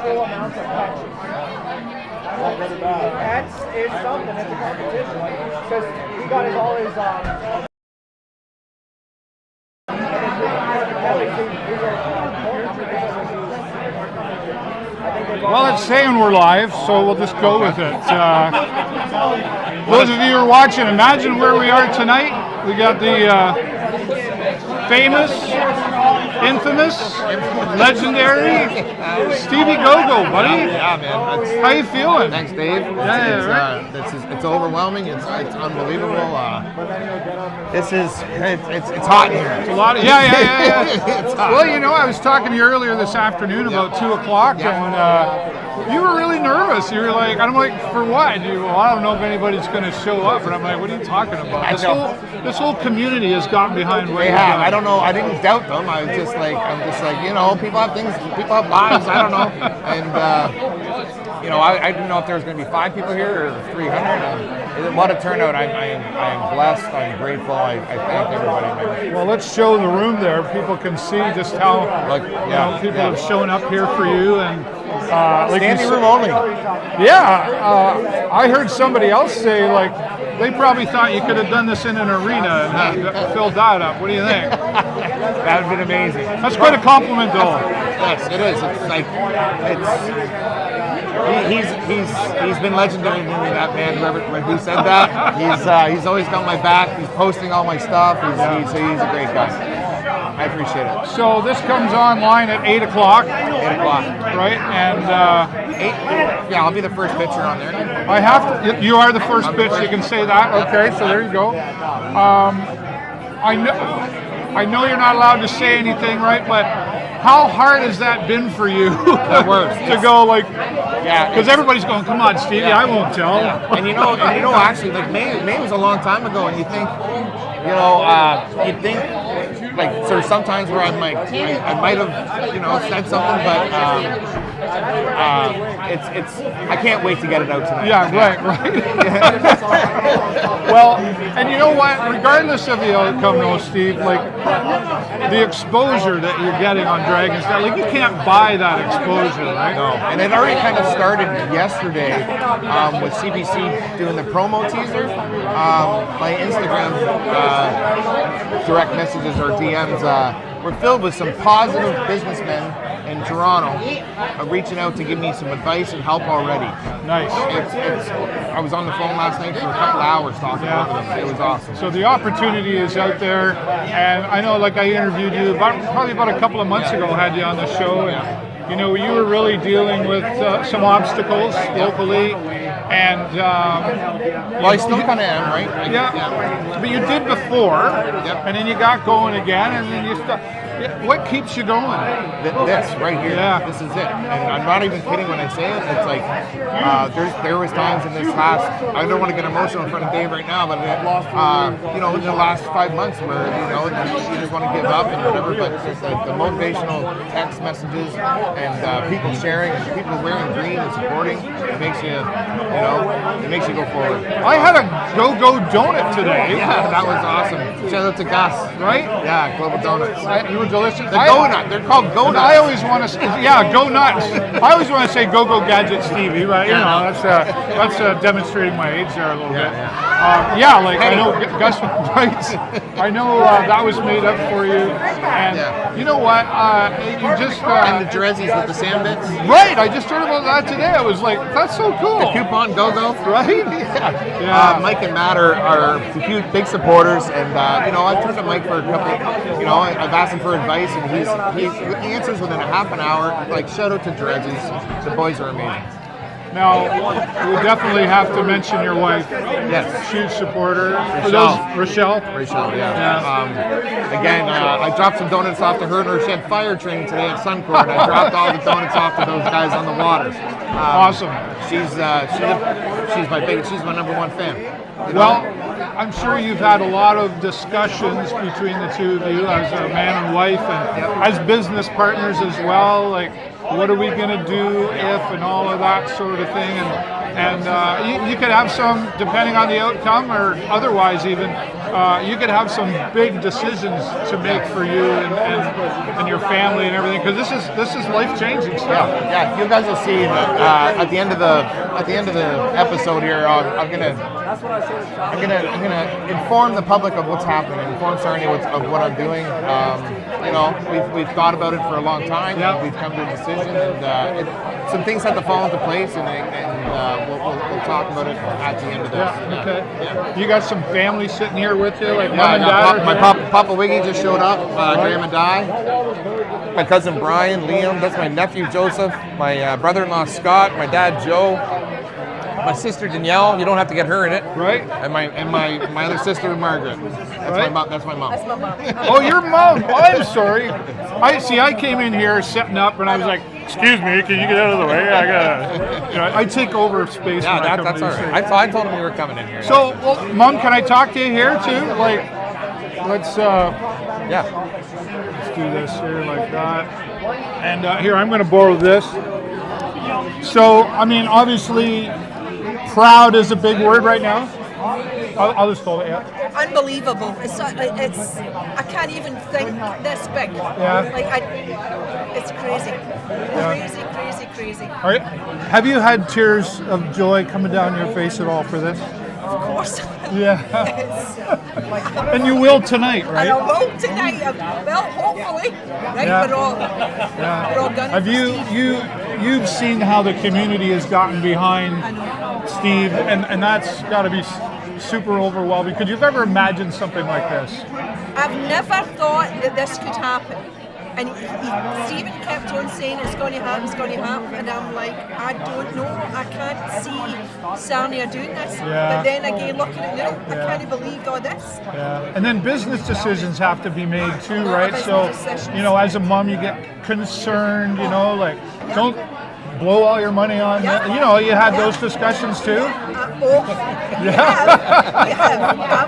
full amounts of catches. That's is something. It's a competition because he got all his. Well, it's saying we're live, so we'll just go with it. Those of you who are watching, imagine where we are tonight. We got the famous, infamous, legendary Stevie GoGo, buddy. Yeah, man. How you feeling? Thanks, Dave. It's overwhelming. It's unbelievable. It's hot in here. It's a lot of, yeah. It's hot. Well, you know, I was talking to you earlier this afternoon about 2 o'clock, and you were really nervous. You were like, I'm like, for what? Well, I don't know if anybody's going to show up. And I'm like, what are you talking about? This whole community has gotten behind what they have. I don't know. I didn't doubt them. I'm just like, you know, people have things. People have lives. I don't know. And you know, I didn't know if there was going to be 5 people here or 300. What a turnout! I am blessed. I'm grateful. I thank everybody. Well, let's show the room there. People can see just how people have shown up here for you and. Like standing room only. Yeah, I heard somebody else say like they probably thought you could have done this in an arena and filled that up. What do you think? That would have been amazing. That's quite a compliment, though. Yes, it is. It's like he's been legendary to me. That man, who said that, he's always got my back. He's posting all my stuff. He's a great guy. I appreciate it. So this comes online at 8 o'clock. 8 o'clock. Right? And 8, yeah, I'll be the first pitcher on there. I have to. You are the first pitch. You can say that. Okay, so there you go. I know you're not allowed to say anything, right? But how hard has that been for you? The worst. To go like, because everybody's going, come on, Stevie, I won't tell. Yeah. And you know, actually, like May was a long time ago, and you think, you'd think. Like sort of sometimes where I might have said something, but it's I can't wait to get it out tonight. Yeah, right. Well, and you know what? Regardless of the outcome, though, Steve, like the exposure that you're getting on Dragons Den, like you can't buy that exposure, right? No, and it already kind of started yesterday with CBC doing the promo teaser. My Instagram direct messages or DMs were filled with some positive businessmen in Toronto reaching out to give me some advice and help already. Nice. I was on the phone last night for a couple hours talking about them. It was awesome. So the opportunity is out there, and I know, like I interviewed you probably about a couple of months ago, had you on the show, and you know you were really dealing with some obstacles locally. And well, I still kind of am, right? Yeah, but you did before, and then you got going again, and then you what keeps you going? This right here. Yeah. This is it. And I'm not even kidding when I say it. It's like there was times in this last. I don't want to get emotional in front of Dave right now, but in the last 5 months where you just want to give up and whatever. But the motivational text messages and people sharing and people wearing green and supporting, it makes you. It makes you go forward. I had a GoGo donut today. Yeah, that was awesome. Shout out to Gus. Right? Yeah, Global Donuts. They were delicious. The Go-Nut. They're called Go-Nuts. I always want to, Go Nuts. I always want to say GoGo Gadget Stevie, right? You know, that's demonstrating my age there a little bit. Like I know Gus, right? I know that was made up for you. And you know what? You just and the Jerezzies with the sand bits. Right. I just heard about that today. I was like, that's so cool. The coupon GoGo, right? Yeah. Mike and Matt are huge, big supporters, and I've turned to Mike for a couple. I've asked him for advice, and he answers within a half an hour. Like shout out to Jerezzies. The boys are amazing. Now, we definitely have to mention your wife. Yes. Huge supporter. Rochelle, yeah. Again, I dropped some donuts off to her and her. She had fire training today at Suncourt. I dropped all the donuts off to those guys on the water. Awesome. She's my number one fan. Well, I'm sure you've had a lot of discussions between the two of you as a man and wife and as business partners as well. Like, what are we going to do if and all of that sort of thing. And you could have some, depending on the outcome or otherwise even, you could have some big decisions to make for you and your family and everything, because this is life changing stuff. Yeah. You guys will see that at the end of the episode here. I'm gonna inform the public of what's happening, inform Sarnia of what I'm doing. We've thought about it for a long time. Yeah. We've come to a decision, and some things have to fall into place, and we'll talk about it at the end of this. Yeah, okay. Yeah. You got some family sitting here with you, like mom and dad? My Papa Wiggy just showed up, Graham and Di. My cousin Brian, Liam, that's my nephew Joseph, my brother-in-law Scott, my dad Joe, my sister Danielle, you don't have to get her in it. Right. And my other sister Margaret. That's my mom. Oh, your mom. Oh, I'm sorry. I came in here setting up and I was like, excuse me, can you get out of the way? I take over space. Yeah, when I come that's to all these right. things. I told him you were coming in here. So, Mom, can I talk to you here too? Like, let's do this here like that. And here, I'm going to borrow this. So, I mean, obviously, proud is a big word right now. I'll just hold it, yeah. Unbelievable. It's I can't even think this big. Yeah. It's crazy. Crazy. All right. Have you had tears of joy coming down your face at all for this? Of course. Yeah. And you will tonight, right? And I will tonight. Well, hopefully. Right, Yeah. we're all done. Have you've seen how the community has gotten behind Steve, and that's got to be super overwhelming. Could you have ever imagined something like this? I've never thought that this could happen. And Stephen kept on saying it's going to happen, and I'm like, I don't know, I can't see Sarnia doing this. Yeah. But then again, looking at it now, I can't believe all this. Yeah. And then business decisions have to be made too, right? So, Business decisions. as a mom, you get concerned, like, don't blow all your money on that. You had those discussions too? We have,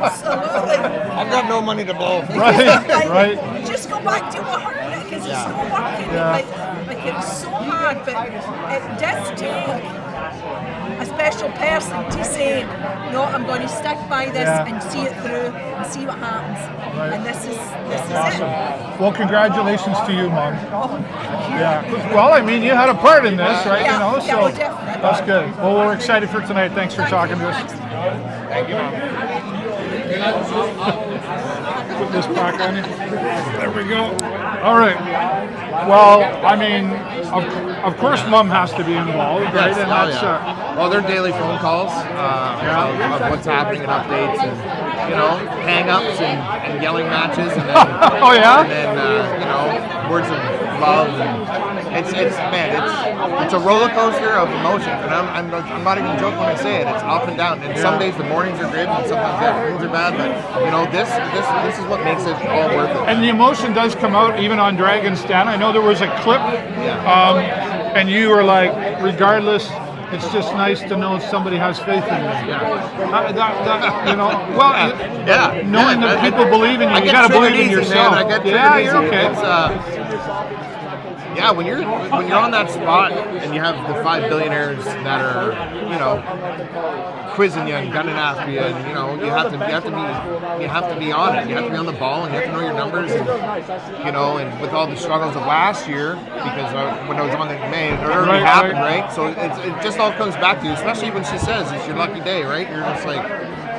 absolutely. I've got no money to blow. Right. Just go back to what hurt it, because it's not working. Yeah. Like it's so hard, but it does take a special person to say, no, I'm going to stick by this and see it through and see what happens. Right. And this is Awesome. it. Well, congratulations to you, Mom. Oh, Yeah. Well, I mean, you had a part in this, right? Yeah, So well, definitely. that's good. Well, we're excited for tonight. Thanks for talking to us. Thank you, Mom. Put this back on you. There we go. All right. Well, I mean, of course, Mom has to be involved, right? Yes, And that's well, they're daily phone calls of what's happening and updates, and hang-ups and yelling matches, and then Oh, yeah? and then words of love. And it's a roller coaster of emotions, and I'm not even joking when I say it. It's up and down, and some days the mornings are great, and sometimes the afternoons are bad. But this is what makes it all worth it. And the emotion does come out even on Dragons Den. I know there was a clip, and you were like, regardless, it's just nice to know somebody has faith in me. Knowing that people believe in you, you got to believe in yourself. You're okay. When you're on that spot and you have the 5 billionaires that are quizzing you and gunning after you, and you have to be on it. You have to be on the ball, and you have to know your numbers, and and with all the struggles of last year, because when I was on it in May, it already happened, right? So it just all comes back to you, especially when she says it's your lucky day, right? You're just like,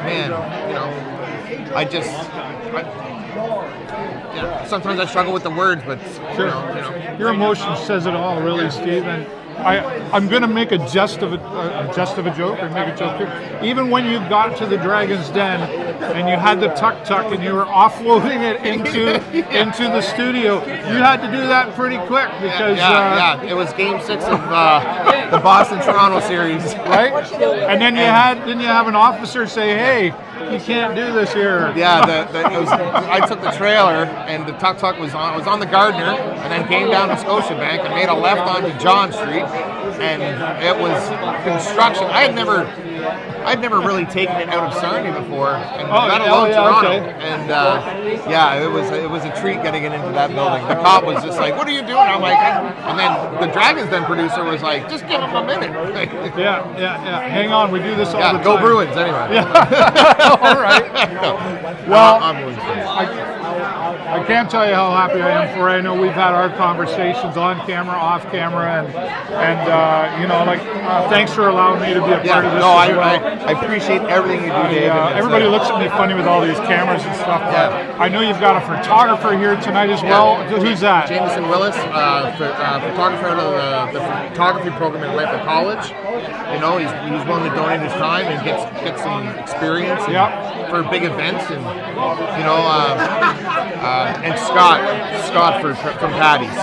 man, sometimes I struggle with the words, but Sure. Your emotion says it all, really, Steve. And I'm going to make a jest of a joke, or make a joke here. Even when you got to the Dragons Den and you had the tuk-tuk and you were offloading it into the studio, you had to do that pretty quick because it was Game 6 of the Boston-Toronto series, right? And then didn't you have an officer say, "Hey, you can't do this here"? Yeah, I took the trailer and the tuk-tuk was on the Gardner, and then came down to Scotiabank and made a left onto John Street, and it was construction. I'd never really taken it out of Sarnia before, and let alone Toronto. Okay. And yeah, it was a treat getting it into that building. The cop was just like, "What are you doing?" I'm like, and then the Dragons Den producer was like, "Just give him a minute." Yeah. Hang on, we do this all the time. Go Bruins anyway. Yeah. All right. Well, I'm Bruins fan. I can't tell you how happy I am for it. I know we've had our conversations on camera, off camera, and thanks for allowing me to be a part of this. No, as well. I appreciate everything you do, Dave. Everybody looks at me funny with all these cameras and stuff. But I know you've got a photographer here tonight as well. Who's that? Jameson Willis, photographer out of the photography program at Lampert College. You know, he's willing to donate his time and get some experience for big events, and and Scott from Patty's.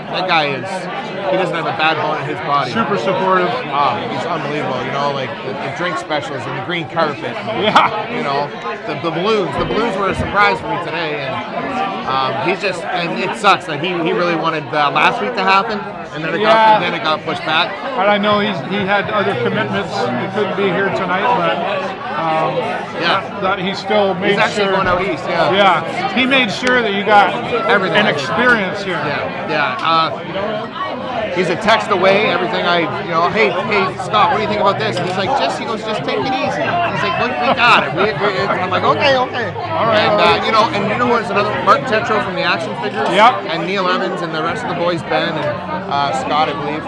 That guy he doesn't have a bad bone in his body. Super supportive. He's unbelievable. You know, like the drink specials and the green carpet. And, you know, the balloons. The balloons were a surprise for me today, and and it sucks that he really wanted last week to happen, and then it got pushed back. And I know he had other commitments. He couldn't be here tonight, but that he still made He's actually going out east. Yeah, he made sure that you got everything, an experience here. He's a text away. Everything hey Scott, what do you think about this? And he's like, just take it easy. He's like, we got it. I'm like, okay. All right. And you know who's another? Mark Tetro from the Action Figures. Yep. And Neil Evans and the rest of the boys, Ben and Scott, I believe.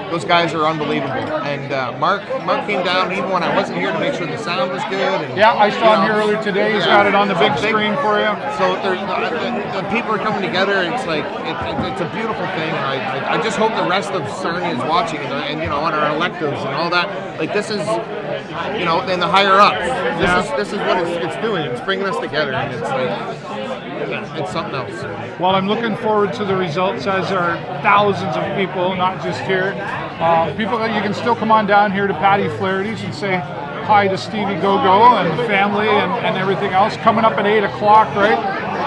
Those guys are unbelievable. And Mark came down even when I wasn't here to make sure the sound was good. And, I saw him here earlier today. He's got it on the big screen for you. So the people are coming together. It's like it's a beautiful thing. I just hope the rest of Sarnia is watching and on our electives and all that. Like this is, and the higher ups. This is what it's doing. It's bringing us together, and it's like it's something else. Well, I'm looking forward to the results, as are thousands of people, not just here. People that you can still come on down here to Patty Flaherty's and say hi to Stevie GoGo and the family and everything else. Coming up at 8 o'clock, right?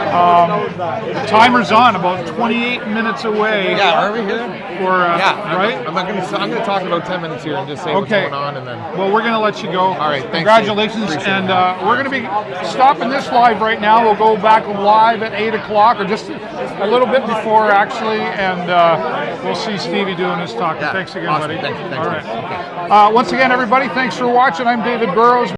The timer's on, about 28 minutes away. Yeah, are we here? Right? I'm going to talk about 10 minutes here and just say what's going on, and then. Well, we're going to let you go. All right, thanks. Congratulations, and we're going to be stopping this live right now. We'll go back live at 8 o'clock, or just a little bit before, actually, and we'll see Stevie doing his talk. Thanks again, awesome. buddy. Thanks. All right. Once again, everybody, thanks for watching. I'm David Burrows.